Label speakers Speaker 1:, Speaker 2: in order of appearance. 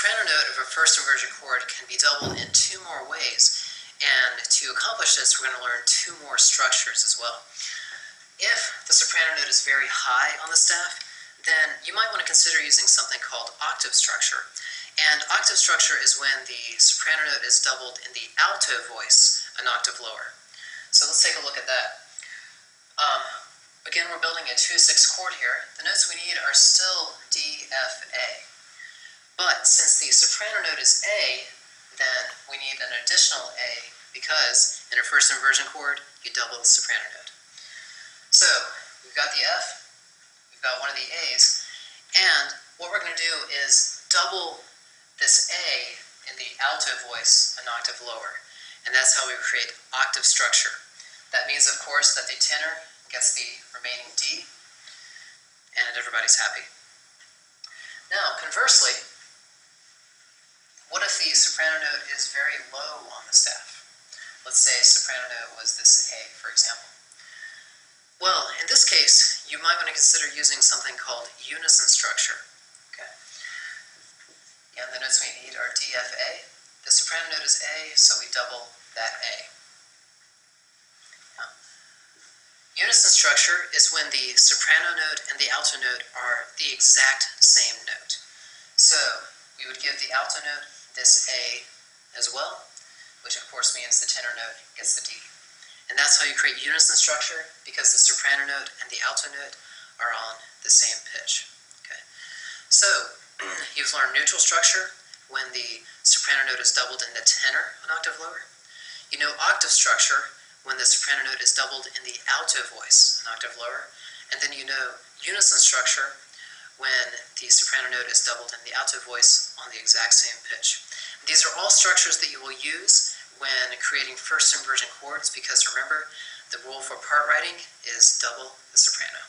Speaker 1: soprano note of a first inversion chord can be doubled in two more ways, and to accomplish this we're going to learn two more structures as well. If the soprano note is very high on the staff, then you might want to consider using something called octave structure. And octave structure is when the soprano note is doubled in the alto voice an octave lower. So let's take a look at that. Again, we're building a 2-6 chord here. The notes we need are still D, F, A. But since the soprano note is A, then we need an additional A because in a first inversion chord, you double the soprano note. So we've got the F, we've got one of the A's, and what we're going to do is double this A in the alto voice an octave lower. And that's how we create octave structure. That means, of course, that the tenor gets the remaining D, and everybody's happy. Now, conversely, what if the soprano note is very low on the staff? Let's say soprano note was this A, for example. Well, in this case, you might want to consider using something called unison structure. Okay. And the notes we need are D, F, A. The soprano note is A, so we double that A. Unison structure is when the soprano note and the alto note are the exact same note. So we would give the alto note this A as well, which of course means the tenor note gets the D. And that's how you create unison structure, because the soprano note and the alto note are on the same pitch. Okay. So you've learned neutral structure when the soprano note is doubled in the tenor an octave lower. You know octave structure when the soprano note is doubled in the alto voice an octave lower. And then you know unison structure when the soprano note is doubled in the alto voice on the exact same pitch. These are all structures that you will use when creating first inversion chords, because remember, the rule for part writing is double the soprano.